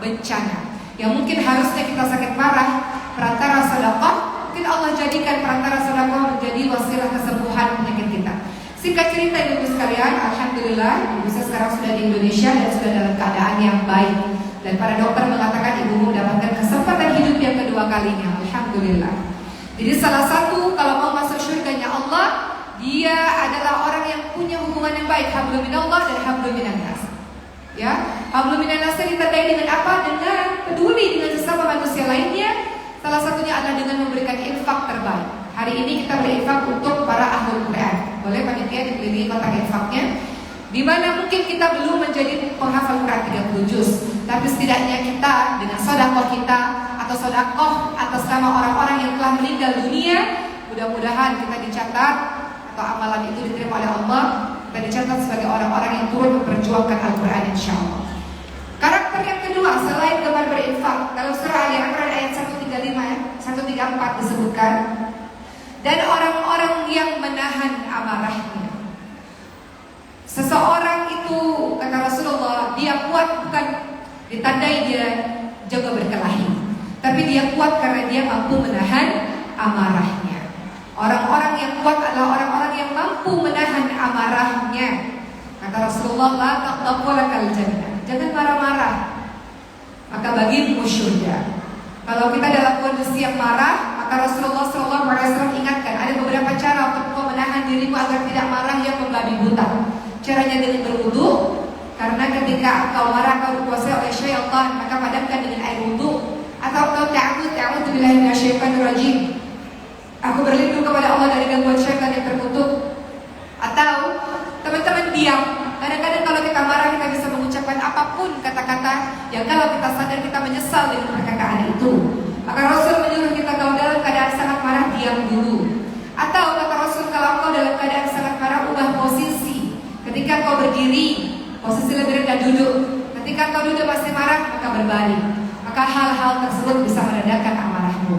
bencana yang mungkin harusnya kita sakit parah, perantara sedekah, mungkin Allah jadikan perantara sedekah menjadi wasilah kesembuhan penyakit kita. Singkat cerita ibu sekalian, alhamdulillah ibu saya sekarang sudah di Indonesia dan sudah dalam keadaan yang baik. Dan para dokter mengatakan ibumu mendapatkan kesempatan hidup yang kedua kalinya, alhamdulillah. Jadi salah satu kalau mau masuk syurganya Allah, dia adalah orang yang punya hubungan yang baik, hablum minallah dan hablum minannas. Ya, hablum minannas ditandai dengan apa? Dengan peduli dengan sesama manusia lainnya. Salah satunya adalah dengan memberikan infak terbaik. Hari ini kita berinfak untuk para ahlul Quran. Boleh panitia dibeli kotak infaknya. Di mana mungkin kita belum menjadi penghafal Quran 30 juz, tapi setidaknya kita dengan sedekah kita atau sedekah atas nama orang-orang yang telah meninggal dunia, mudah-mudahan kita dicatat atau amalan itu diterima oleh Allah, kita dicatat sebagai orang-orang yang turut memperjuangkan Al-Quran insyaallah. Karakter yang kedua selain gemar berinfak, dalam surah Ali Imran ayat 134 disebutkan, dan orang-orang yang menahan amarahnya. Seseorang itu, kata Rasulullah, dia kuat bukan ditandai dia jaga berkelahi, tapi dia kuat karena dia mampu menahan amarahnya. Orang-orang yang kuat adalah orang-orang yang mampu menahan amarahnya. Kata Rasulullah, la taqdabu lakal jannah. Jangan marah-marah, maka bagimu syurga. Kalau kita dalam kondisi yang marah, maka Rasulullah SAW ingatkan ada beberapa cara untuk kau menahan dirimu agar tidak marah yang membabi buta. Caranya dengan berwudu, karena ketika kau marah kau dikuasai oleh syaitan, maka padamkan dengan air wudu. Atau kau ta'awudzu billahi minasyaitonir rajim. Aku berlindung kepada Allah dari gangguan syaitan yang terkutuk. Atau teman-teman diam. Kadang-kadang kalau kita marah kita bisa mengucapkan apapun kata-kata yang kalau kita sadar kita menyesal dengan perkataan itu. Maka Rasul menyuruh kita kalau dalam keadaan sangat marah diam dulu. Atau kata Rasul kalau kau dalam keadaan sangat marah ubah posisi. Ketika kau berdiri, posisi lebih rendah duduk. Ketika kau duduk masih marah, maka berbalik. Maka hal-hal tersebut bisa meredakan amarahmu.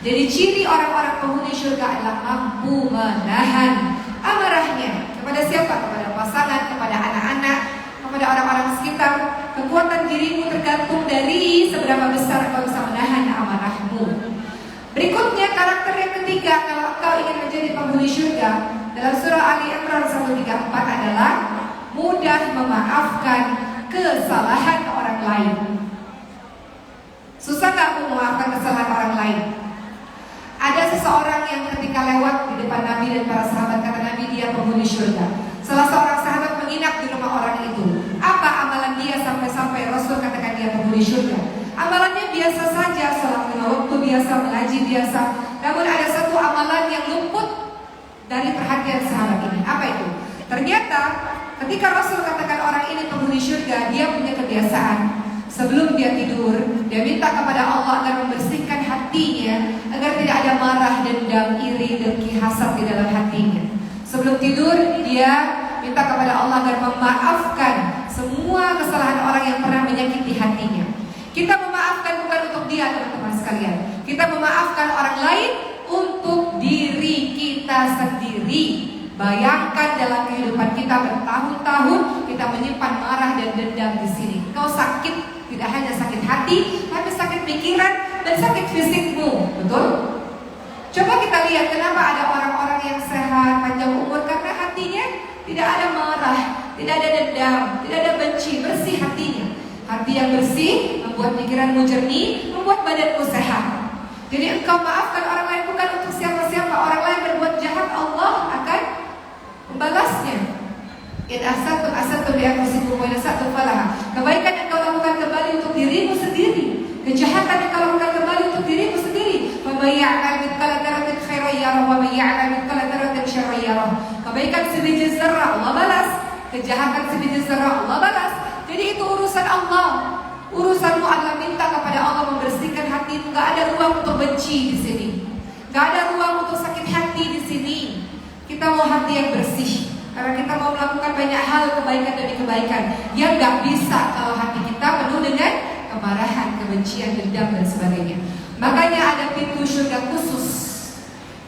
Jadi ciri orang-orang penghuni surga adalah mampu menahan amarahnya. Kepada siapa? Kepada pasangan, kepada anak-anak, kepada orang-orang sekitar. Kekuatan dirimu tergantung dari seberapa besar kau bisa menahan amarahmu. Berikutnya karakter yang ketiga kalau kau ingin menjadi penghuni surga, dalam surah Ali Imran 134 adalah mudah memaafkan kesalahan orang lain. Susah gak memaafkan kesalahan orang lain? Ada seseorang yang ketika lewat di depan Nabi dan para sahabat, kata Nabi dia penghuni surga. Salah seorang sahabat menginap di rumah orang itu. Apa amalan dia sampai-sampai Rasul katakan dia penghuni surga? Amalannya biasa saja, salat lima waktu biasa, mengaji biasa. Namun ada satu amalan yang luput dari perhatian sahabat ini. Apa itu? Ternyata ketika Rasul katakan orang ini penghuni surga, dia punya kebiasaan. Sebelum dia tidur, dia minta kepada Allah agar membersihkan hatinya, agar tidak ada marah, dendam, iri, dengki, hasad di dalam hatinya. Sebelum tidur, dia minta kepada Allah agar memaafkan semua kesalahan orang yang pernah menyakiti hatinya. Kita memaafkan bukan untuk dia, teman-teman sekalian. Kita memaafkan orang lain untuk diri kita sendiri. Bayangkan dalam kehidupan kita bertahun-tahun kita menyimpan marah dan dendam di sini. Kau sakit, tidak hanya sakit hati, tapi sakit pikiran dan sakit fisikmu, betul? Coba kita lihat kenapa ada orang-orang yang sehat, panjang umur karena hatinya tidak ada marah, tidak ada dendam, tidak ada benci, bersih hatinya. Hati yang bersih membuat pikiranmu jernih, membuat badanmu sehat. Jadi engkau maafkan orang lain bukan untuk siapa-siapa. Orang lain berbuat jahat, Allah akan membalasnya. In ahsantum ahsantum li anfusikum wa in asatum falaha. Kebaikan yang kau lakukan kembali untuk dirimu sendiri. Kejahatan yang kau lakukan kembali untuk dirimu sendiri. Wa may ya'mal mithqala dzarratin khairan yarah wa may ya'mal mithqala dzarratin syarran yarah. Kebaikan sebiji zarrah Allah balas, kejahatan sebiji zarrah Allah balas. Jadi itu urusan Allah. Urusanmu adalah minta kepada Allah membersihkan hatimu. Gak ada ruang untuk benci di sini. Gak ada ruang untuk sakit hati di sini. Kita mau hati yang bersih. Karena kita mau melakukan banyak hal kebaikan demi kebaikan yang gak bisa kalau hati kita penuh dengan kemarahan, kebencian, dendam dan sebagainya. Makanya ada pintu surga khusus.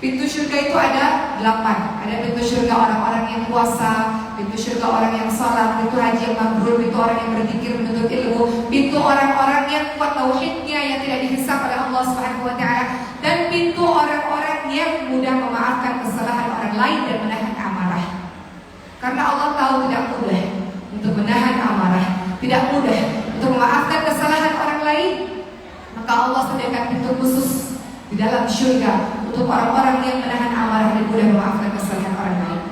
Pintu surga itu ada 8. Ada pintu surga orang-orang yang puasa, pintu surga orang yang salat, pintu haji yang mabrur, pintu orang yang berzikir menuntut ilmu, pintu orang-orang yang kuat tauhidnya yang tidak dihisab oleh Allah Subhanahu wa taala, dan pintu orang-orang yang mudah memaafkan kesalahan orang lain dan menahan amarah. Karena Allah tahu tidak mudah untuk menahan amarah, tidak mudah untuk memaafkan kesalahan orang lain, maka Allah sediakan pintu khusus di dalam surga untuk orang-orang yang menahan amarah dan mudah memaafkan kesalahan orang lain.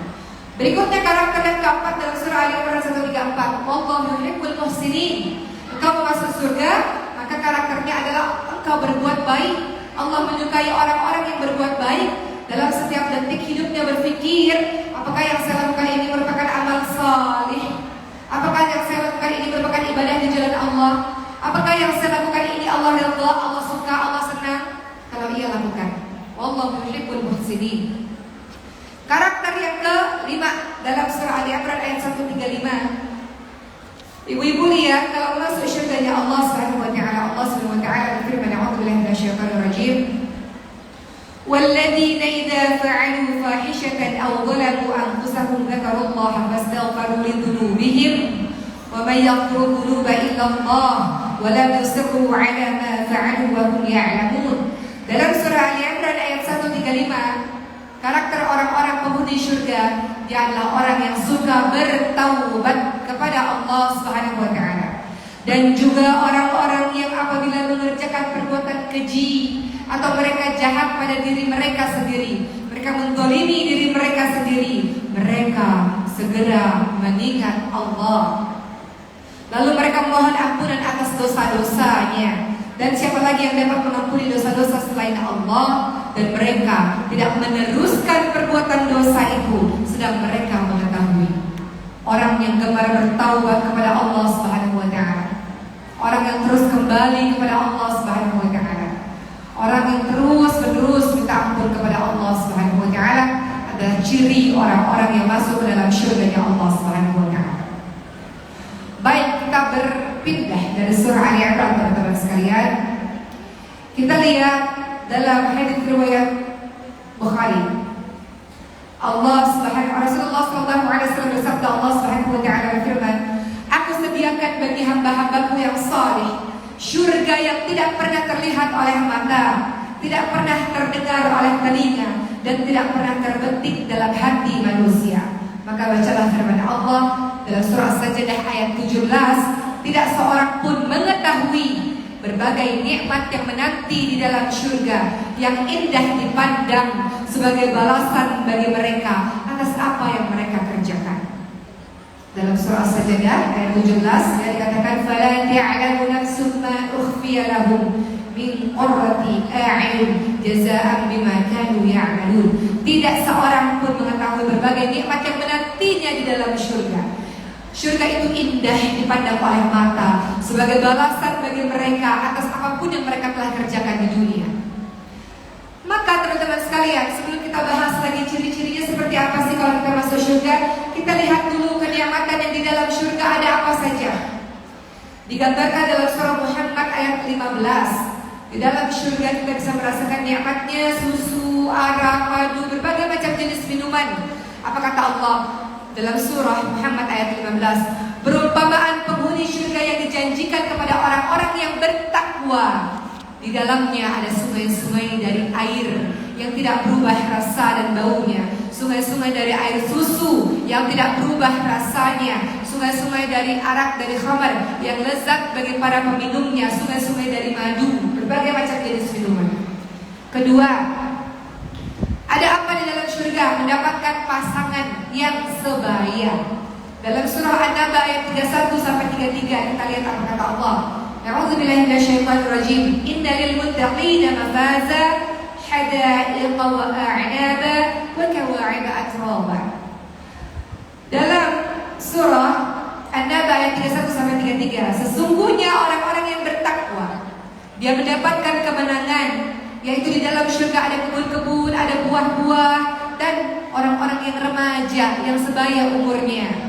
Berikutnya karakter yang keempat dalam surah Ali Imran 134, wallahu yuhibbul muhsinin. Engkau masuk surga, maka karakternya adalah engkau berbuat baik. Allah menyukai orang-orang yang berbuat baik. Dalam setiap detik hidupnya berpikir, apakah yang saya lakukan ini merupakan amal salih? Apakah yang saya lakukan ini merupakan ibadah di jalan Allah? Apakah yang saya lakukan ini Allah ridha, Allah suka, Allah senang? Kalau ia lakukan, wallahu yuhibbul muhsinin. Karakter yang kelima dalam surah Ali Imran ayat 135. Ibu-ibu lihat, kalau masuk syurganya Allah Subhanahu wa taala, Allah Subhanahu wa taala berfirman, a'udzu billahi minasyaitonir rajim. Walladzina idza fa'alu fahishatan aw dhalamu anfusahum dzakarullaha fastaghfiru lidzunubihim wa may yaghfiru dzunuba illa Allah wa lam yusirru 'ala ma fa'alu wa hum ya'lamun. Dalam surah Ali Imran ayat 135, karakter orang-orang penghuni surga, dia adalah orang yang suka bertaubat kepada Allah Subhanahu wa taala. Dan juga orang-orang yang apabila mengerjakan perbuatan keji atau mereka jahat pada diri mereka sendiri, mereka menzalimi diri mereka sendiri, mereka segera mengingat Allah. Lalu mereka mohon ampunan atas dosa-dosanya. Dan siapa lagi yang dapat mengampuni dosa-dosa selain Allah? Dan mereka tidak meneruskan perbuatan dosa itu, sedang mereka mengetahui. Orang yang gemar bertaubat kepada Allah Subhanahu wa taala, orang yang terus kembali kepada Allah Subhanahu wa taala, orang yang terus-menerus minta ampun kepada Allah Subhanahu wa taala adalah ciri orang-orang yang masuk ke dalam syurga Allah Subhanahu wa taala. Baik, kita berpindah dari surah Ali Imran, teman-teman sekalian. Kita lihat dalam hadis riwayat Bukhari. Rasulullah SAW bersabda, Allah Subhanahu wa taala berfirman, aku sediakan bagi hamba-hambaku yang saleh syurga yang tidak pernah terlihat oleh mata, tidak pernah terdengar oleh telinga, dan tidak pernah terbetik dalam hati manusia. Maka bacalah firman Allah dalam surah Sajdah ayat 17, tidak seorang pun mengetahui berbagai nikmat yang menanti di dalam surga yang indah dipandang sebagai balasan bagi mereka atas apa yang mereka kerjakan. Dalam surah Sajdah ayat 17 dia dikatakan, fala ta'lamu nafsun ma ukhfiya lahum min qurrati a'yun jazaa'an bima kanu ya'malun. Tidak seorang pun mengetahui berbagai nikmat yang menantinya di dalam surga. Surga itu indah dipandang oleh mata sebagai balasan bagi mereka atas apapun yang mereka telah kerjakan di dunia. Maka teman-teman sekalian, sebelum kita bahas lagi ciri-cirinya seperti apa sih kalau kita masuk surga, kita lihat dulu kenikmatan yang di dalam surga ada apa saja. Digambarkan dalam surah Muhammad ayat 15. Di dalam surga kita bisa merasakan nikmatnya susu, arak, madu, berbagai macam jenis minuman. Apa kata Allah dalam surah Muhammad ayat 15? Perumpamaan penghuni surga yang dijanjikan kepada orang-orang yang bertakwa. Di dalamnya ada sungai-sungai dari air yang tidak berubah rasa dan baunya, sungai-sungai dari air susu yang tidak berubah rasanya, sungai-sungai dari arak, dari khamar yang lezat bagi para peminumnya, sungai-sungai dari madu, berbagai macam jenis minuman. Kedua, ada apa di dalam surga? Mendapatkan pasangan yang sebaya. Dalam surah An-Naba ayat 31 sampai 33 kita lihat apa kata Allah. A'udzu billahi minasyaitonir rajim. Innal muttaqina mafaza hadaiqa wa a'naba wa kawa'iba atraba. Dalam surah An-Naba ayat 31 sampai 33, sesungguhnya orang-orang yang bertakwa dia mendapatkan kemenangan, yaitu di dalam surga ada kebun-kebun, ada buah-buah, dan orang-orang yang remaja yang sebaya umurnya.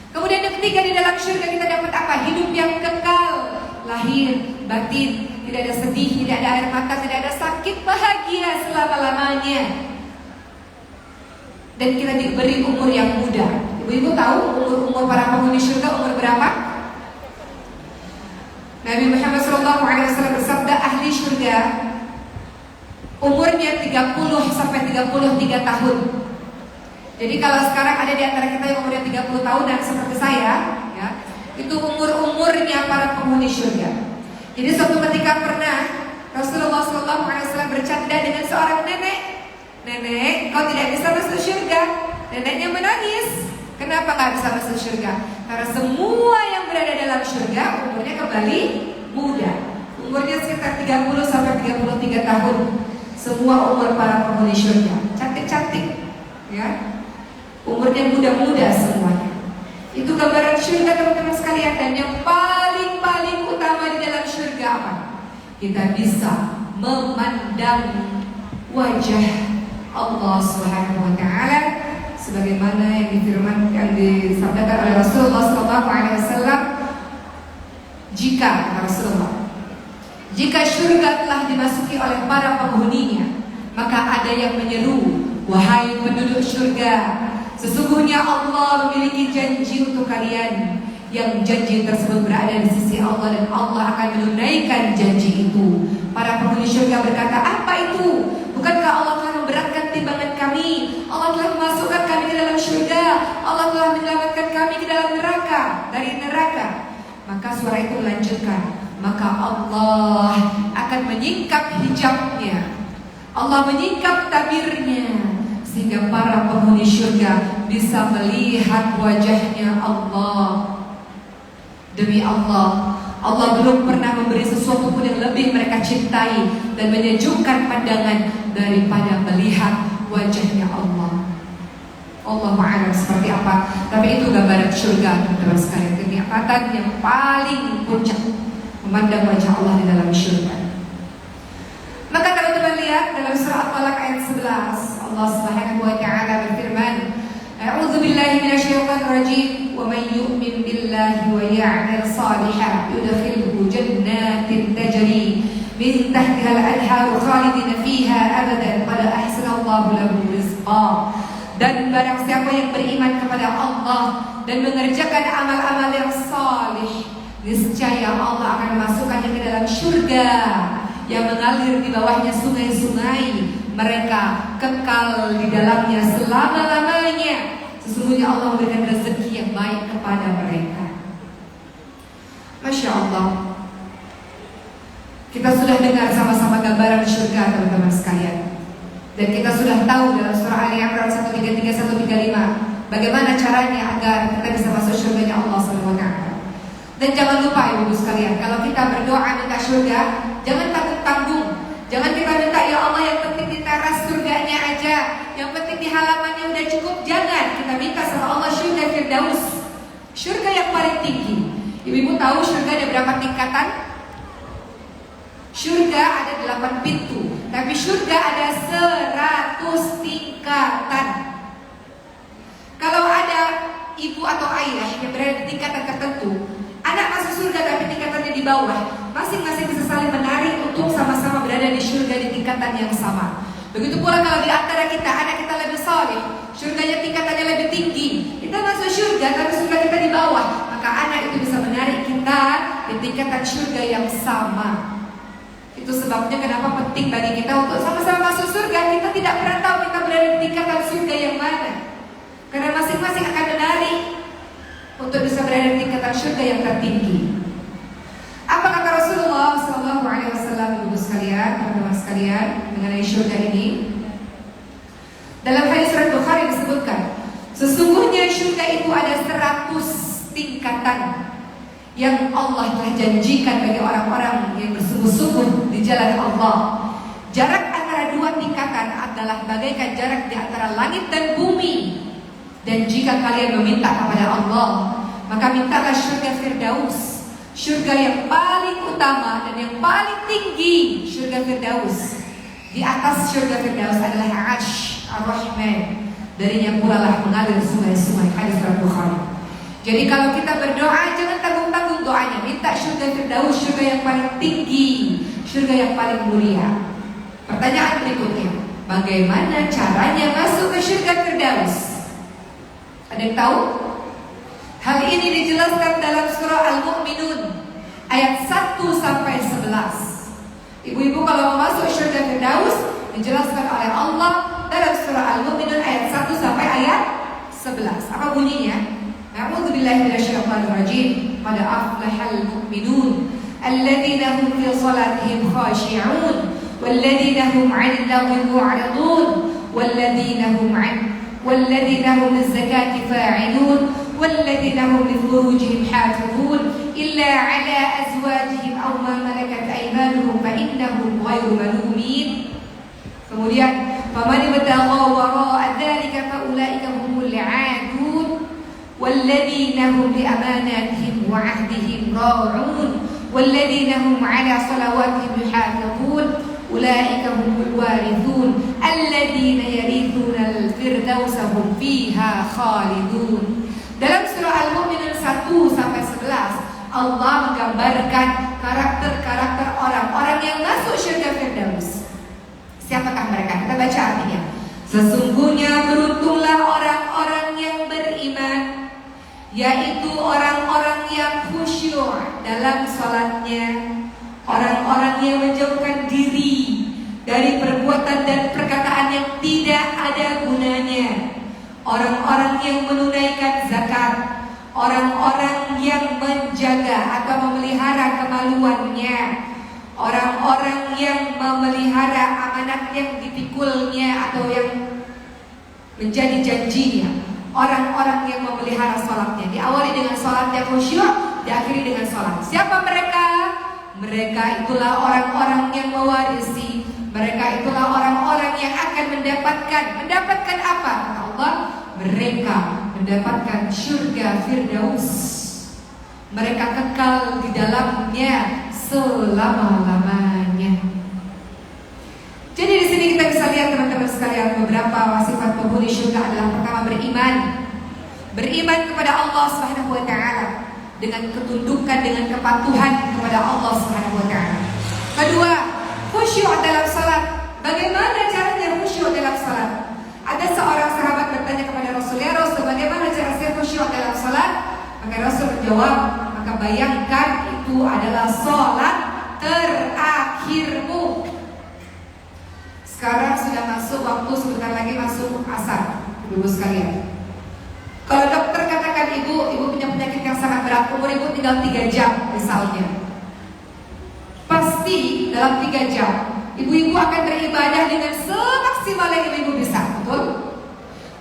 Kemudian yang ketiga, di dalam surga kita dapat apa? Hidup yang kekal, lahir, batin, tidak ada sedih, tidak ada air mata, tidak ada sakit, bahagia selama-lamanya. dan kita diberi umur yang muda. Ibu-ibu tahu umur para penghuni surga umur berapa? Nabi Muhammad SAW bersabda, ahli surga umurnya 30 sampai 33 tahun. Jadi kalau sekarang ada di antara kita yang umurnya 30 tahunan seperti saya, ya, itu umurnya para penghuni surga. Jadi suatu ketika pernah Rasulullah SAW bercanda dengan seorang nenek. Nenek, kau tidak bisa masuk surga. Neneknya menangis. Kenapa gak bisa masuk surga? Karena semua yang berada dalam surga umurnya kembali muda. Umurnya sekitar 30 sampai 33 tahun. Semua umur para penghuni surga. Cantik-cantik, ya. Umurnya muda-muda semuanya. Itu gambaran surga, teman-teman sekalian. Dan yang paling utama di dalam surga apa? Kita bisa memandang wajah Allah Subhanahu wa taala sebagaimana yang disabdakan oleh Rasulullah SAW. Jika surga telah dimasuki oleh para penghuninya, maka ada yang menyeru, wahai penduduk surga, sesungguhnya Allah memiliki janji untuk kalian, yang janji tersebut berada di sisi Allah dan Allah akan menunaikan janji itu. Para penghuni surga berkata, apa itu? Bukankah Allah telah memberatkan timbangan kami? Allah telah memasukkan kami ke dalam surga. Allah telah menyelamatkan kami ke dalam neraka, dari neraka. Maka suara itu melanjutkan, maka Allah akan menyingkap hijabnya, Allah menyingkap tabirnya, sehingga para penghuni surga bisa melihat wajahnya Allah. Demi Allah, Allah belum pernah memberi sesuatu pun yang lebih mereka cintai dan menyejukkan pandangan daripada melihat wajahnya Allah. Allahu a'lam seperti apa. Tapi itu gambaran surga, teman-teman sekalian. Kenikmatan yang paling puncak, memandang wajah Allah di dalam surga. Maka teman-teman lihat dalam surah At-Talaq ayat 11, Allah Subhanahu wa taala berfirman, A'udzu billahi minasyaitonir rajim, wa may yu'min billahi wa ya'mal shalihan yudkhilhu jannatin tajri min tahtiha al-anharu khalidina fiha abadan qad ahsana Allahu lahu rizqa. Dan barang siapa yang beriman kepada Allah dan mengerjakan amal-amal yang salih, niscaya Allah akan memasukkannya ke dalam surga yang mengalir di bawahnya sungai-sungai. Mereka kekal di dalamnya selama-lamanya. Sesungguhnya Allah memberikan rezeki yang baik kepada mereka. Masya Allah. Kita sudah dengar sama-sama gambaran surga, teman-teman sekalian. Dan kita sudah tahu dalam surah Ali Imran 133-135 bagaimana caranya agar kita bisa masuk surganya Allah SWT. Dan jangan lupa ibu sekalian, kalau kita berdoa minta surga, jangan tanggung-tanggung. Jangan kita minta, ya Allah yang penting di teras surganya aja, yang penting di halamannya udah cukup. Jangan, kita minta sama Allah surga Firdaus, surga yang paling tinggi. Ibu-ibu tahu surga ada berapa tingkatan? Surga ada 8 pintu, tapi surga ada 100 tingkatan. Kalau ada ibu atau ayah yang berada di tingkatan tertentu, anak masuk surga tapi tingkatannya di bawah, masing-masing bisa saling menarik untuk sama-sama berada di surga di tingkatan yang sama. Begitu pula kalau di antara kita, anak kita lebih saleh, surganya tingkatannya lebih tinggi, kita masuk surga tapi surga kita di bawah, maka anak itu bisa menarik kita di tingkatan surga yang sama. Itu sebabnya kenapa penting bagi kita untuk sama-sama masuk surga. Kita tidak pernah tahu kita berada di tingkatan surga yang mana, karena masing-masing akan menarik untuk bisa berada di tingkatan surga yang tertinggi. Apa kata Rasulullah SAW, ibu sekalian, teman-teman sekalian, mengenai surga ini? Dalam hadis riwayat Bukhari disebutkan, sesungguhnya surga itu ada 100 tingkatan yang Allah telah janjikan bagi orang-orang yang bersungguh-sungguh di jalan Allah. Jarak antara dua tingkatan adalah bagaikan jarak di antara langit dan bumi. Dan jika kalian meminta kepada Allah, maka mintalah surga Firdaus, surga yang paling utama dan yang paling tinggi, surga Firdaus. Di atas surga Firdaus adalah Arsh Ar-Rahman, darinya pula lah mengalir sungai-sungai. Hadis riwayat Bukhari. Jadi kalau kita berdoa, jangan tanggung-tanggung doanya, minta surga Firdaus, surga yang paling tinggi, surga yang paling mulia. Pertanyaan berikutnya, bagaimana caranya masuk ke surga Firdaus. Ada yang tahu? Hal ini dijelaskan dalam surah Al-Mu'minun ayat 1 sampai 11. Ibu-ibu kalau mau masuk surga Firdaus dijelaskan oleh Allah dalam surah Al-Mu'minun ayat 1 sampai ayat 11. Apa bunyinya? A'udzubillahi minasyaitonir rajim. Qad aflahal mu'minun alladzina hum fi shalatihim khashi'un walladzina hum 'anil lagwi mu'ridun walladzina hum lizakati fa'ilun walladzina hum lifurujihim hafizun illa 'ala azwajihim aw ma malakat aymanuhum fa innahum ghairu malumin. Kemudian faman ibtagha wara'a dzalika fa ulaika humul 'adun walladzina hum li amanatihim wa 'ahdihim ra'un walladzina hum 'ala salawatihim yuhafizun ulaika humul warithun alladzina yarithuna al-firdausa hum fiha khalidun. Dalam surah Al-Mu'minun 1 sampai 11 Allah menggambarkan karakter-karakter orang-orang yang masuk surga Firdaus. Siapakah mereka? Kita baca artinya. Sesungguhnya beruntunglah orang-orang yang beriman, yaitu orang-orang yang khusyuk dalam salatnya, orang-orang yang menjauhkan diri dari perbuatan dan perkataan yang tidak ada gunanya, orang-orang yang menunaikan zakat, orang-orang yang menjaga atau memelihara kemaluannya, orang-orang yang memelihara amanat yang dipikulnya atau yang menjadi janjinya, orang-orang yang memelihara salatnya. Diawali dengan salat yang khusyuk, diakhiri dengan salat. Siapa mereka? Mereka itulah orang-orang yang mewarisi. Mereka itulah orang-orang yang akan mendapatkan apa? Kata Allah, mereka mendapatkan surga Firdaus. Mereka kekal di dalamnya selama-lamanya. Jadi di sini kita bisa lihat teman-teman sekalian, beberapa sifat penghuni surga adalah pertama beriman. Beriman kepada Allah Subhanahu wa taala dengan ketundukan, dengan kepatuhan kepada Allah Subhanahu wa taala. Kedua, khusyuk dalam salat. Bagaimana caranya khusyuk dalam salat? Ada seorang sahabat bertanya kepada Rasul, "Ya Rasul, bagaimana cara saya khusyuk dalam salat?" Maka Rasul menjawab, "Maka bayangkan itu adalah salat terakhirmu." Sekarang sudah masuk waktu, sebentar lagi masuk asar, ibu sekalian. Kalau dokter katakan ibu punya penyakit yang sangat berat, umur ibu tinggal 3 jam misalnya, pasti dalam 3 jam ibu-ibu akan beribadah dengan semaksimal yang ibu bisa, betul?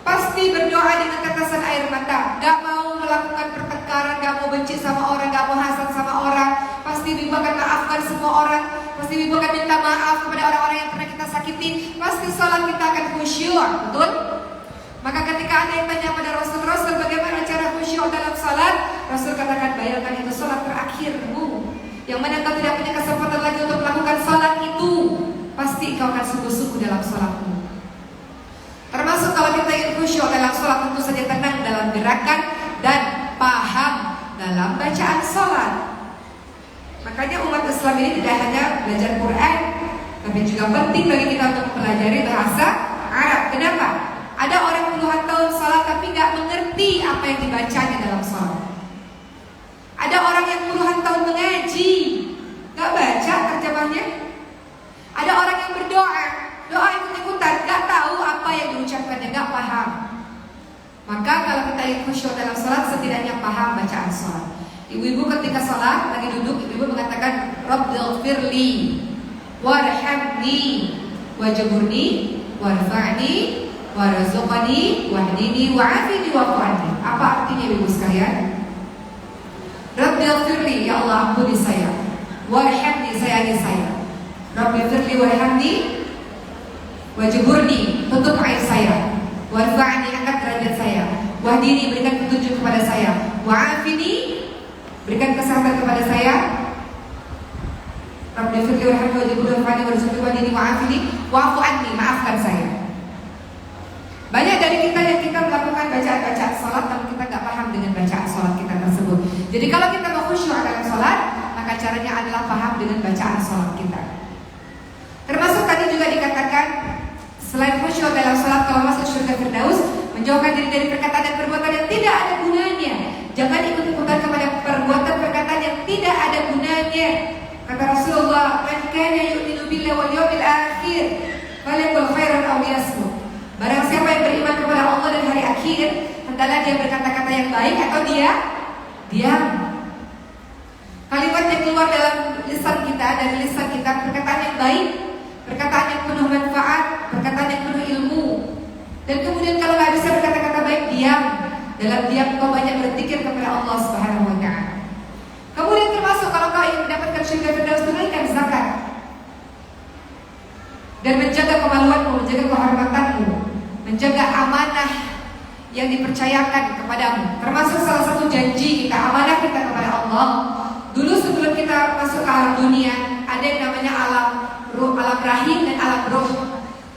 Pasti berdoa dengan tetesan air mata, gak mau melakukan pertengkaran, gak mau benci sama orang, gak mau hasad sama orang. Pasti ibu akan maafkan semua orang. Pasti ibu akan minta maaf kepada orang-orang yang pernah kita sakiti. Pasti sholat kita akan khusyuk, betul? Maka ketika ada yang tanya pada Rasul, bagaimana cara khusyuk dalam sholat? Rasul katakan, bayangkan itu sholat terakhirmu, yang mana engkau tidak punya kesempatan lagi untuk melakukan sholat itu. Pasti engkau akan sungguh-sungguh dalam sholatmu. Termasuk kalau kita ingin khusyuk dalam sholat, tentu saja tenang dalam gerakan dan paham dalam bacaan sholat. Makanya umat Islam ini tidak hanya belajar Quran, tapi juga penting bagi kita untuk mempelajari bahasa Arab. Kenapa? Ada orang puluhan tahun sholat tapi gak mengerti apa yang dibacanya dalam sholat. Ada orang yang puluhan tahun mengaji, gak baca terjemahnya. Ada orang yang berdoa, doa ikut-ikutan, gak tahu apa yang diucapkannya, gak paham. Maka kalau kita ingin khusyuk dalam sholat, setidaknya paham bacaan sholat. Ibu-ibu ketika sholat, lagi duduk, ibu-ibu mengatakan Rabbighfirli warhamni wajburni warfa'ni warzuqni wahdini wa'afini wa'afani. Apa artinya ibu sekalian? Rabbighfirli, ya Allah ampuni saya, warhamni, sayangi saya. Rabbighfirli warhamni wajburni, tutup aib saya, warfa'ni, angkat derajat saya, wahdini, berikan petunjuk kepada saya, wa'afini, berikan kesehatan kepada saya. Rabbi firli warhamni wajburni warzuqni wahdini wa'afini wa'fu anni, maafkan saya. Banyak dari kita yang kita melakukan bacaan-bacaan sholat, namun kita gak paham dengan bacaan sholat kita tersebut. Jadi kalau kita mau khusyuk dalam sholat, maka caranya adalah paham dengan bacaan sholat kita. Termasuk tadi juga dikatakan Selain khusyuk dalam salat, kalau masuk surga Firdaus, menjauhkan diri dari perkataan dan perbuatan yang tidak ada gunanya. Jangan ikut-ikutan kepada perbuatan perkataan yang tidak ada gunanya. Kata Rasulullah, "Man kana yu'minu billahi wal yawmil akhir, falyaqul khairan aw liyasmut." Barang siapa yang beriman kepada Allah dan hari akhir, hendaklah dia berkata-kata yang baik atau dia diam. Kalimat yang keluar dalam lisan kita, dari lisan kita, perkataan yang baik, perkataan yang penuh manfaat, perkataan yang penuh ilmu. Dan kemudian kalau nggak bisa berkata-kata baik, diam. Dalam diam kau banyak berzikir kepada Allah Subhanahu wa Ta'ala. Kemudian termasuk kalau kau ingin mendapatkan surga Firdaus, tunaikan zakat dan menjaga kemaluanmu, menjaga kehormatanmu, menjaga amanah yang dipercayakan kepadamu. Termasuk salah satu janji kita, amanah kita kepada Allah. Dulu sebelum kita masuk ke alam dunia, ada yang namanya alam ruh, alam rahim dan alam ruh.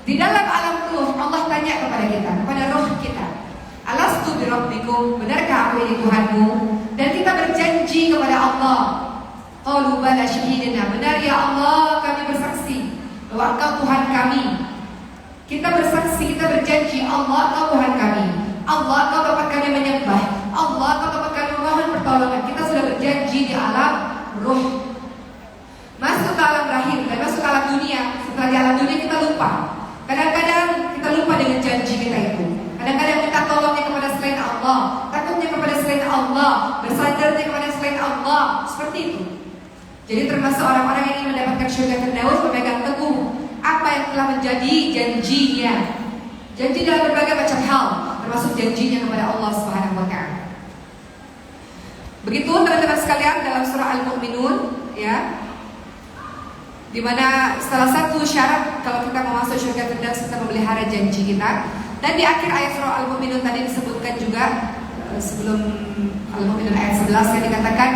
Di dalam alam ruh, Allah tanya kepada kita, kepada ruh kita, "Alastu birabbikum?" Benarkah aku ini Tuhanmu? Dan kita berjanji kepada Allah, qalu bala syahidna. Benar ya Allah, kami bersaksi bahwa Engkau Tuhan kami. Kita bersaksi, kita berjanji, Allah Engkau Tuhan kami. Allah Engkau tempat kami menyembah. Allah Engkau tempat kami memohon pertolongan. Kita sudah berjanji di alam ruh. Masuk ke alam rahim dan masuk ke alam dunia. Setelah di alam dunia kita lupa. Kadang-kadang kita lupa dengan janji kita itu. Kadang-kadang kita tolongnya kepada selain Allah, takutnya kepada selain Allah, bersandarnya kepada selain Allah. Seperti itu. Jadi termasuk orang-orang yang ingin mendapatkan surga Firdaus, memegang teguh apa yang telah menjadi janjinya. Janji dalam berbagai macam hal, termasuk janjinya kepada Allah Subhanahu wa Ta'ala. Begitu teman-teman sekalian dalam surah Al-Mu'minun, ya, di mana salah satu syarat kalau kita mau masuk surga Firdaus, kita memelihara janji kita. Dan di akhir ayat surah Al-Mu'minun tadi disebutkan juga, sebelum Al-Mu'minun ayat 11 yang dikatakan,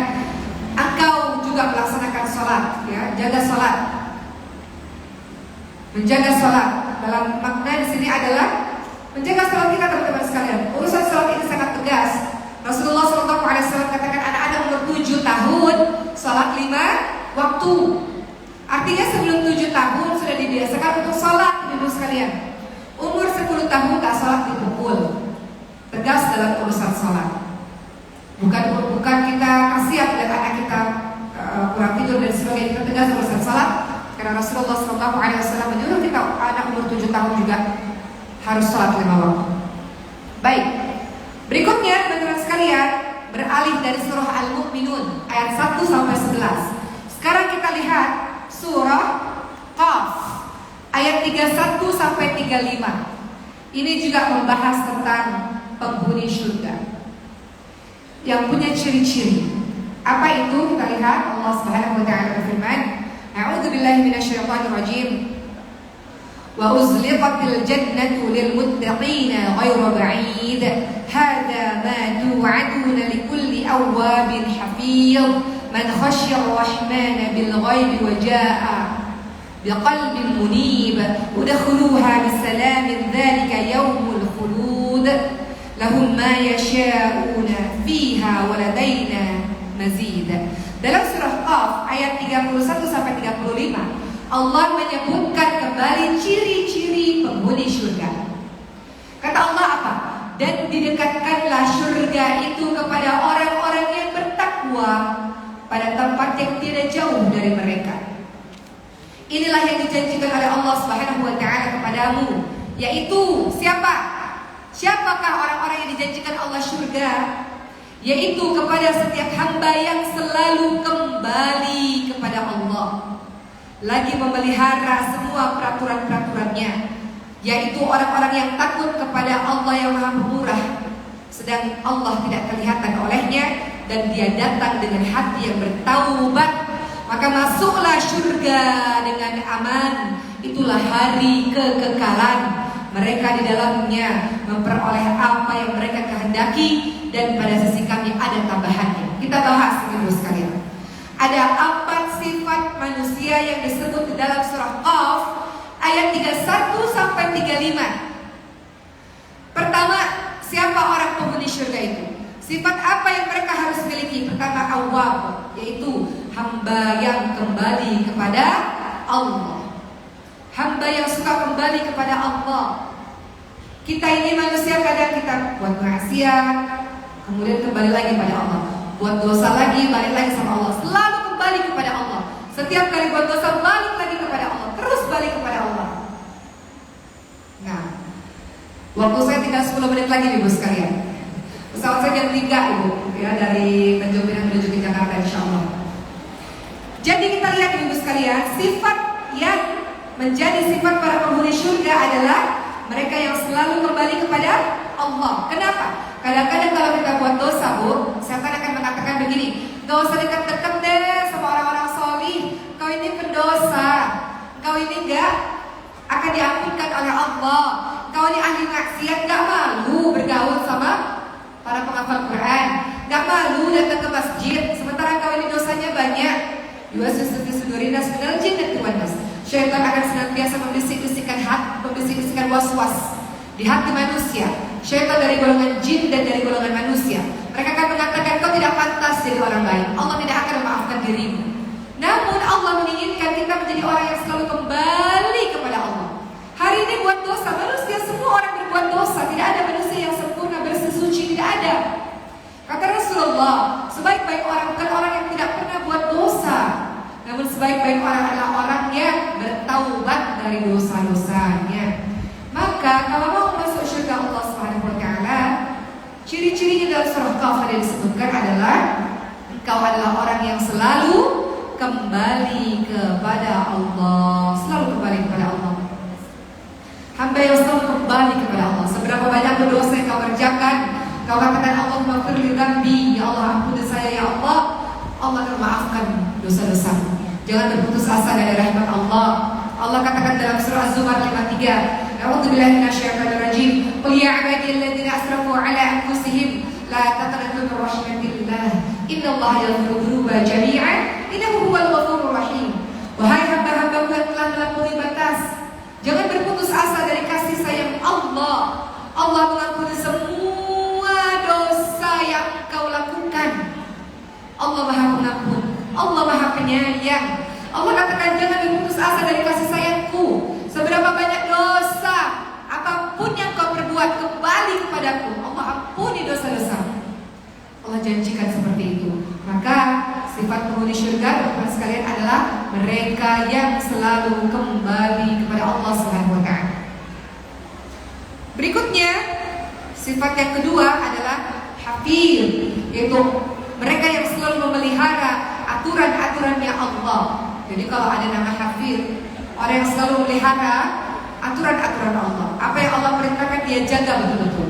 engkau juga melaksanakan sholat, ya, jaga sholat, menjaga sholat. Dalam makna di sini adalah menjaga sholat kita, teman-teman sekalian. Urusan sholat ini sangat tegas. Rasulullah SAW katakan anak-anak umur 7 tahun sholat 5 waktu. Artinya sebelum 7 tahun sudah dibiasakan untuk sholat, ibu sekalian. Umur 10 tahun tak sholat dipukul. Tegas dalam urusan sholat. Bukan kita kasihan dan anak kita kurang tidur dan sebagainya. Kita tegas urusan sholat. Karena Rasulullah SAW menyuruh kita anak umur 7 tahun juga harus sholat 5 waktu. Baik. Berikutnya teman-teman sekalian, beralih dari surah Al-Mu'minun ayat 1 sampai 11. Sekarang kita lihat surah Qaf ayat 31 sampai 35. Ini juga membahas tentang penghuni surga yang punya ciri-ciri. Apa itu? Kita lihat Allah Subhanahu wa Ta'ala berfirman, "A'udzu billahi minasyaitonir rajim. Wa uzliqatil jannatu lil muttaqina ghairu ba'id. Hadza ma tu'aduna likulli awwabin hafiz. Man khashiya ar-rahmana bil ghaibi wa jaa'a biqalbin munib. Udkhuluha bisalamin dzalika yaumul khulud. Lahum ma yasha'una fiha wa ladaina mazid." Dalam surah Qaf ayat 31 sampai 35, Allah menyebutkan kembali ciri-ciri penghuni surga. Kata Allah apa? Dan didekatkanlah surga itu kepada orang-orang yang bertakwa pada tempat yang tidak jauh dari mereka. Inilah yang dijanjikan oleh Allah Subhanahu wa Ta'ala kepadamu, yaitu siapa? Siapakah orang-orang yang dijanjikan Allah surga? Yaitu kepada setiap hamba yang selalu kembali kepada Allah, lagi memelihara semua peraturan-peraturannya, yaitu orang-orang yang takut kepada Allah yang Maha Pemurah, sedang Allah tidak kelihatan olehnya, dan dia datang dengan hati yang bertaubat, maka masuklah surga dengan aman. Itulah hari kekekalan. Mereka di dalamnya memperoleh apa yang mereka kehendaki, dan pada sisi kami ada tambahannya. Kita bahas ibu sekalian. Ada 4 sifat manusia yang disebut di dalam surah Qaf ayat 31 sampai 35. Pertama, siapa orang penghuni surga itu? Sifat apa yang mereka harus miliki? Pertama, awwab, yaitu hamba yang kembali kepada Allah. hamba yang suka kembali kepada Allah. Kita ini manusia, kadang kita buat maksiat, kemudian kembali lagi pada Allah. Buat dosa lagi, balik lagi sama Allah. Selalu kembali kepada Allah. Setiap kali buat dosa, balik lagi kepada Allah. Terus balik kepada Allah. Nah, waktu saya tinggal 10 menit lagi nih, Ibu sekalian. Pesawat saya jam 3, Ibu, ya, dari Tanjung Pinang menuju ke Jakarta, insya Allah. Jadi kita lihat, Ibu sekalian, sifat yang menjadi sifat para penghuni surga adalah mereka yang selalu kembali kepada Allah. Kenapa? Kadang-kadang kalau kita buat dosa, Bu, setan akan mengatakan begini, gak usah dekat-dekat deh sama orang-orang solih, kau ini pendosa, kau ini gak akan diampunkan oleh Allah, kau ini ahli maksiat, gak malu bergaul sama para penghafal Quran, gak malu datang ke masjid, sementara kau ini dosanya banyak. Yuwaswisu fi sudurina minal jinnati wan nas. Syaitan akan senantiasa membisik-bisikkan membisik-bisikkan was-was di hati manusia. Syaitan dari golongan jin dan dari golongan manusia. Mereka akan mengatakan kau tidak pantas jadi orang baik. Allah tidak akan memaafkan dirimu. Namun Allah menginginkan kita menjadi orang yang selalu kembali kepada Allah. Hari ini buat dosa, manusia semua orang berbuat dosa. Tidak ada manusia yang sempurna, bersih, suci, tidak ada. Kata Rasulullah, sebaik-baik orang bukan orang yang tidak pernah buat dosa, namun sebaik-baik orang adalah orang yang bertaubat dari dosa-dosanya. Maka kalau mau masuk surga Allah Subhanahu wa taala, ciri-cirinya dalam surah Qaf ada disebutkan adalah engkau adalah orang yang selalu kembali kepada Allah, selalu kembali kepada Allah. Hamba yang selalu kembali kepada Allah. Seberapa banyak dosa yang kau kerjakan, kau katakan Allahumma firli dzambi, ya Allah ampuni saya ya Allah, Allah akan maafkan dosa-dosa. Jangan berputus asa dari rahmat Allah. Allah katakan dalam surah Az-Zumar 53, A'udzubillahi minasyaitonir rajim. Qul ya ibadiyalladzina asrafu ala anfusihim la taqnatu min rahmatillah. Innallaha yaghfiru dzunuba jami'an innahu huwal ghafurur rahim. Wahai hamba-hambaku yang telah melampaui batas, jangan berputus asa dari kasih sayang Allah. Allah mengampuni semua dosa yang kau lakukan. Allah Maha Pengampun, Allah Maha Penyayang. Allah katakan jangan berputus asa dari kasih sayangku. Seberapa banyak dosa, apapun yang kau perbuat, kembali kepadaku. Allah ampuni dosa-dosa. Allah janjikan seperti itu. Maka sifat penghuni surga, teman-teman sekalian, adalah mereka yang selalu kembali kepada Allah Subhanahu wa taala. Berikutnya, sifat yang kedua adalah hafiz, yaitu mereka yang selalu memelihara aturan-aturannya Allah. Jadi kalau ada nama hafiz, orang yang selalu memelihara aturan-aturan Allah. Apa yang Allah perintahkan dia jaga betul-betul.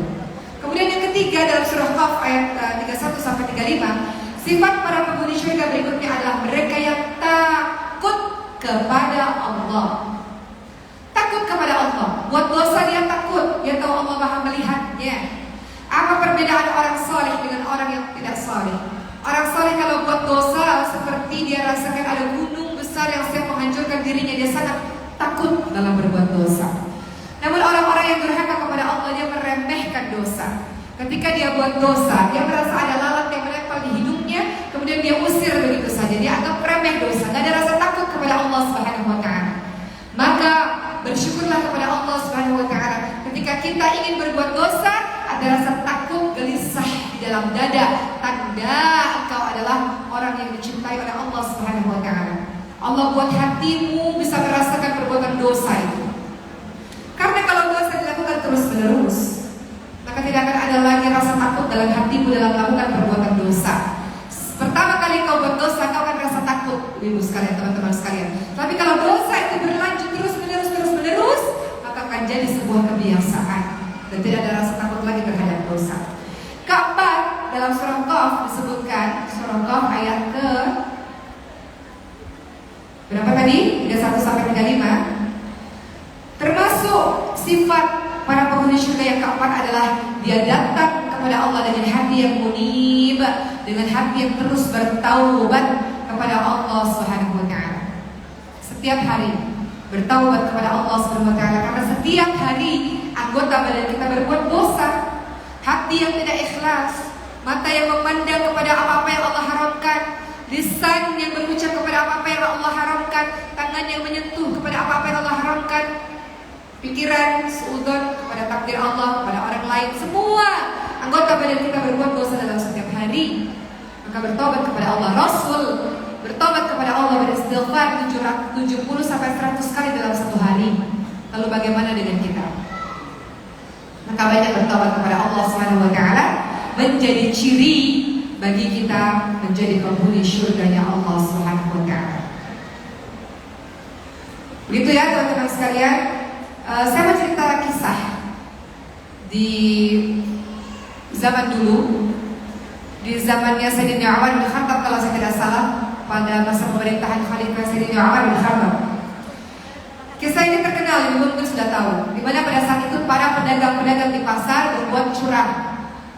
Kemudian yang ketiga dalam surah Qaf ayat 31 sampai 35, sifat para penghuni surga berikutnya adalah mereka yang takut kepada Allah. Takut kepada Allah. Buat dosa dia takut, dia tahu Allah Maha melihatnya. Apa perbedaan orang saleh dengan orang yang tidak saleh? Orang saleh kalau buat dosa seperti dia rasakan ada gunung besar yang siap menghancurkan dirinya, dia sangat takut dalam berbuat dosa. Namun orang-orang yang durhaka kepada Allah, dia meremehkan dosa. Ketika dia buat dosa, dia merasa ada lalat yang menempel di hidungnya, kemudian dia usir begitu saja. Dia anggap remeh dosa, tidak ada rasa takut kepada Allah Subhanahu wa taala. Maka bersyukurlah kepada Allah Subhanahu wa taala. Ketika kita ingin berbuat dosa, ada rasa takut gelisah di dalam dada, tanda engkau adalah orang yang dicintai oleh Allah Subhanahu wa taala. Allah buat hatimu bisa merasakan perbuatan dosa itu. Karena kalau dosa dilakukan terus-menerus, maka tidak akan ada lagi rasa takut dalam hatimu dalam melakukan perbuatan dosa. Pertama kali kau buat dosa, kau akan merasa takut, ibu sekalian, teman-teman sekalian. Tapi kalau dosa itu berlanjut terus-menerus, maka akan jadi sebuah kebiasaan dan tidak ada rasa takut lagi terhadap dosa. Keempat, dalam surah Qaf disebutkan, surah Qaf ayat ke berapa tadi? 31 sampai 35. Termasuk sifat para penghuni surga yang keempat adalah dia datang kepada Allah dengan hati yang munib, dengan hati yang terus bertaubat kepada Allah Subhanahu wa taala. Setiap hari bertaubat kepada Allah Subhanahu wa taala, karena setiap hari anggota badan kita berbuat dosa. Hati yang tidak ikhlas, mata yang memandang kepada apa-apa yang Allah haramkan, lisan yang berucap kepada apa-apa yang Allah haramkan, tangan yang menyentuh kepada apa-apa yang Allah haramkan, pikiran, suudzon kepada takdir Allah, kepada orang lain. Semua anggota badan kita berbuat dosa dalam setiap hari. Maka bertobat kepada Allah. Rasul bertobat kepada Allah beristighfar 70 sampai 100 kali dalam satu hari. Lalu bagaimana dengan kita? Maka banyak bertobat kepada Allah Subhanahu wa taala menjadi ciri bagi kita menjadi penghuni surganya Allah Subhanahu wa taala. Begitu ya teman-teman sekalian. Saya mau cerita kisah di zaman dulu, di zamannya Sayyidina Umar bin Khattab kalau saya tidak salah, pada masa pemerintahan Khalifah Sayyidina Umar bin Khattab. Kisah ini terkenal, ibu mungkin sudah tahu, di mana pada saat itu para pedagang-pedagang di pasar berbuat curang.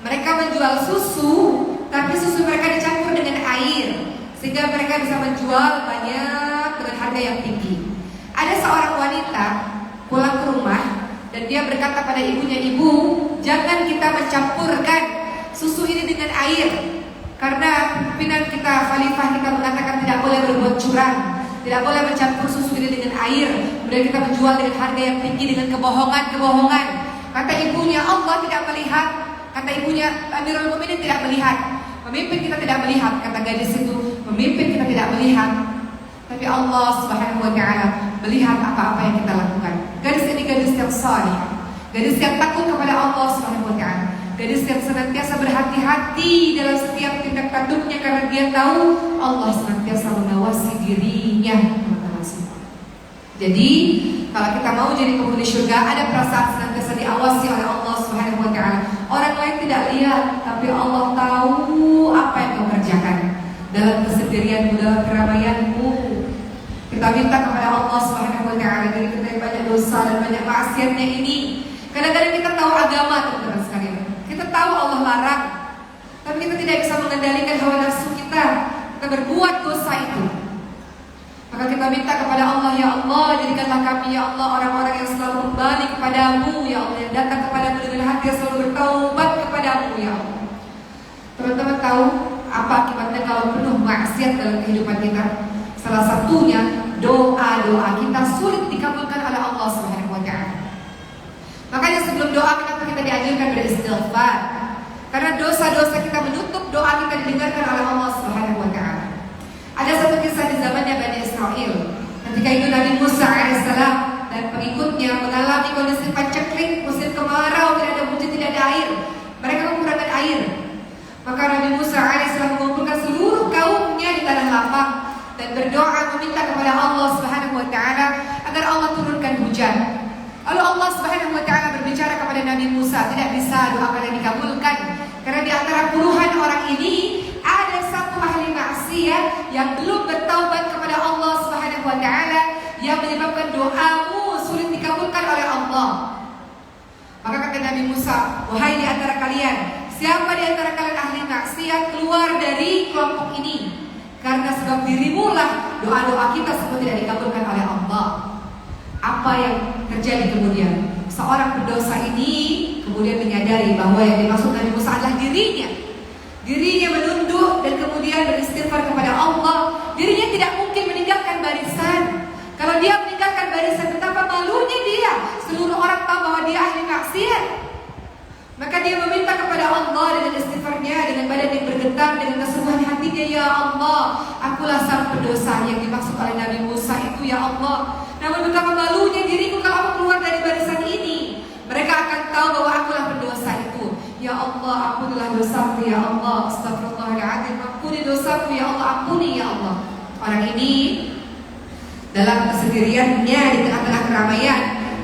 Mereka menjual susu, tapi susu mereka dicampur dengan air, sehingga mereka bisa menjual banyak dengan harga yang tinggi. Ada seorang wanita pulang ke rumah dan dia berkata pada ibunya, "Ibu, jangan kita mencampurkan susu ini dengan air, karena pimpinan kita, khalifah kita mengatakan tidak boleh berbuat curang, tidak boleh mencampur susu ini dengan air, kemudian kita menjual dengan harga yang tinggi dengan kebohongan-kebohongan." Kata ibunya, "Allah tidak melihat." Kata ibunya, "Amirul Mukminin tidak melihat, pemimpin kita tidak melihat." Kata gadis itu, "Pemimpin kita tidak melihat, tapi Allah Subhanahu wa taala melihat apa-apa yang kita lakukan." Gadis ini gadis yang saleh, gadis yang takut kepada Allah Subhanahu wa taala, gadis yang senantiasa berhati-hati dalam setiap tindak tanduknya karena dia tahu Allah senantiasa mengawasi dirinya, teman-teman semua. Jadi, kalau kita mau jadi penghuni surga, ada perasaan senantiasa diawasi oleh Allah Subhanahu wa taala. Orang lain tidak lihat, tapi Allah tahu apa yang kau kerjakan dalam kesendirianmu, dalam keramaianmu. Kita minta kepada Allah Subhanahu wa taala dari kita yang banyak dosa dan banyak maksiatnya ini. Kadang-kadang kita tahu agama, teman-teman sekalian. Kita tahu Allah larang, tapi kita tidak bisa mengendalikan hawa nafsu kita. Kita berbuat dosa itu. Maka kita minta kepada Allah, "Ya Allah, jadikanlah kami, ya Allah, orang-orang yang selalu kembali kepadamu, ya Allah, yang datang kepadamu dengan hati yang selalu bertaubat kepadamu, ya Allah." Teman-teman tahu apa akibatnya kalau penuh maksiat dalam kehidupan kita? Salah satunya doa-doa kita sulit dikabulkan oleh Allah Subhanahu wa taala. Makanya sebelum doa kita dianjurkan beristighfar. Karena dosa-dosa kita menutup doa kita didengarkan oleh Allah Subhanahu wa taala. Ada satu kisah di zamannya Bani Israel. Ketika itu Nabi Musa alaihissalam dan pengikutnya mengalami kondisi paceklik, musim kemarau, tidak ada hujan, tidak ada air. Mereka kekurangan air. Maka Nabi Musa alaihissalam mengumpulkan seluruh kaumnya di tanah lapang dan berdoa meminta kepada Allah Subhanahu wa taala agar Allah turunkan hujan. Lalu Allah Subhanahu wa taala berbicara kepada Nabi Musa, "Tidak bisa doa kalian dikabulkan karena di antara puluhan orang ini ada satu ahli maksiat yang belum bertaubat kepada Allah Subhanahu wa taala yang menyebabkan doamu sulit dikabulkan oleh Allah." Maka kata Nabi Musa, "Wahai di antara kalian, siapa di antara kalian ahli maksiat, keluar dari kelompok ini. Karena sebab dirimulah doa-doa kita semua tidak dikabulkan oleh Allah." Apa yang terjadi kemudian? Seorang pendosa ini kemudian menyadari bahwa yang dimaksud Nabi Musa adalah dirinya. Dirinya menunduk dan kemudian beristighfar kepada Allah. Dirinya tidak mungkin meninggalkan barisan. Kalau dia meninggalkan barisan, betapa malunya dia. Seluruh orang tahu bahwa dia ahli maksiat. Maka dia meminta kepada Allah dengan istighfarnya, dengan badan yang bergetar, dengan kesungguhan hatinya, "Ya Allah, akulah sang pendosa yang dimaksud oleh Nabi Musa itu, ya Allah. Namun betapa malunya diriku kalau aku keluar dari barisan ini. Mereka akan tahu bahwa akulah pendosa itu. Ya Allah, ampunilah dosaku, ya Allah. Astagfirullahaladzim, ampuni dosaku, ya Allah, ampuni, ya Allah." Orang ini dalam kesendiriannya di tengah-tengah keramaian,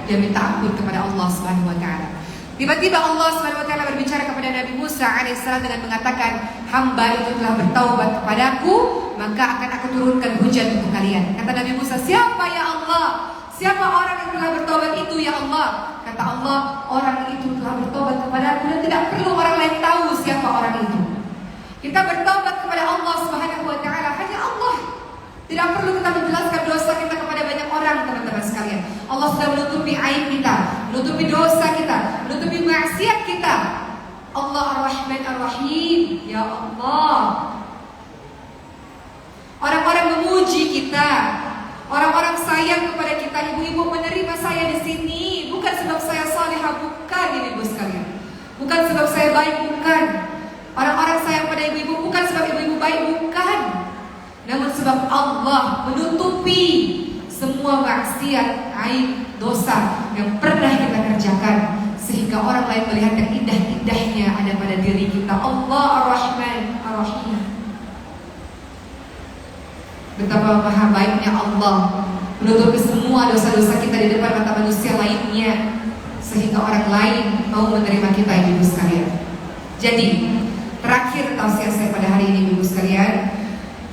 dia minta ampun kepada Allah Subhanahu wa taala. Tiba-tiba Allah Subhanahu wa taala berbicara kepada Nabi Musa alaihissalam dengan mengatakan, "Hamba itu telah bertaubat kepadaku, maka akan aku turunkan hujan untuk kalian." Kata Nabi Musa, "Siapa ya Allah? Siapa orang yang telah bertaubat itu ya Allah?" Kata Allah, "Orang itu telah bertaubat kepadaku dan tidak perlu orang lain tahu siapa orang itu." Kita bertaubat kepada Allah Subhanahu wa taala, hanya Allah. Tidak perlu kita menjelaskan dosa kita kepada banyak orang, teman-teman sekalian. Allah sudah menutupi aib kita, menutupi dosa kita, menutupi maksiat kita. Allah Ar-Rahman Ar-Rahim, ya Allah. Orang-orang memuji kita, orang-orang sayang kepada kita. Ibu-ibu menerima saya di sini berusaha, bukan ini ibu sekalian. Bukan sebab saya baik, bukan. Orang-orang sayang pada ibu-ibu bukan sebab ibu-ibu baik, bukan. Namun sebab Allah menutupi semua maksiat, aib, dosa yang pernah kita kerjakan, sehingga orang lain melihat yang indah-indahnya ada pada diri kita. Allah Ar-Rahman Ar-Rahim. Betapa maha baiknya Allah menutupi semua dosa-dosa kita di depan mata manusia lainnya, sehingga orang lain mau menerima kita, ibu sekalian. Jadi terakhir tausiah saya pada hari ini, ibu sekalian,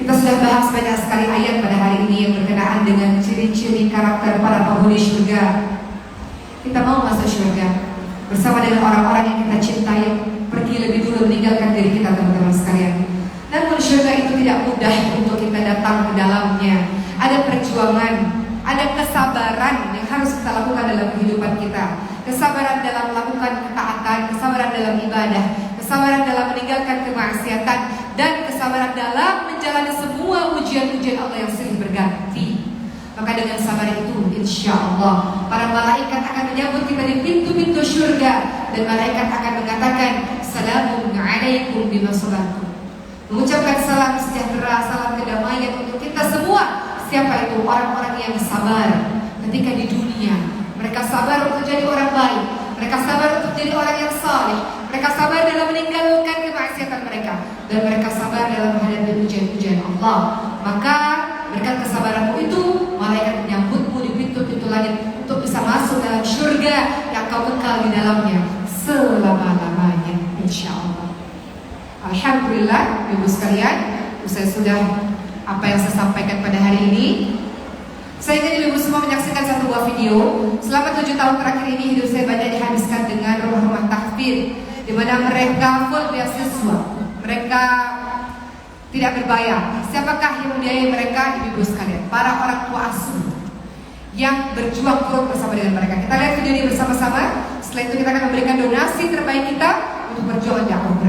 kita sudah bahas banyak sekali ayat pada hari ini yang berkenaan dengan ciri-ciri karakter para penghuni surga. Kita mau masuk surga bersama dengan orang-orang yang kita cintai, yang pergi lebih dulu meninggalkan diri kita, teman-teman sekalian. Namun surga itu tidak mudah untuk kita datang ke dalamnya. Ada perjuangan, ada kesabaran yang harus kita lakukan dalam kehidupan kita. Kesabaran dalam melakukan ketaatan, kesabaran dalam ibadah, kesabaran dalam meninggalkan kemaksiatan, dan kesabaran dalam menjalani semua ujian-ujian Allah yang silih berganti. Maka dengan sabar itu, insya Allah para malaikat akan menyambut kita di pintu-pintu surga, dan malaikat akan mengatakan, Assalamu alaikum bima sabartum. Mengucapkan salam sejahtera, salam kedamaian untuk kita semua. Siapa itu? Orang-orang yang sabar ketika di dunia. Mereka sabar untuk jadi orang baik, mereka sabar untuk jadi orang yang saleh, mereka sabar dalam meninggalkan kemaksiatan mereka, dan mereka sabar dalam menghadapi ujian-ujian Allah. Maka berkat kesabaranmu itu, malaikat menyambutmu di pintu-pintu langit untuk bisa masuk dalam surga yang kau kekal di dalamnya selama-lamanya, insya Allah. Alhamdulillah, ibu sekalian, saya sudah apa yang saya sampaikan pada hari ini. Saya ingin ibu semua menyaksikan satu buah video. Selama 7 tahun terakhir ini, hidup saya banyak dihabiskan dengan rumah-rumah tahfidz, di mana mereka full beasiswa, mereka tidak berbayar. Siapakah yang membiayai mereka? Ibu sekalian, para orang tua asuh yang berjuang turut bersama dengan mereka. Kita lihat video ini bersama-sama. Setelah itu kita akan memberikan donasi terbaik kita untuk perjuangan dakwah.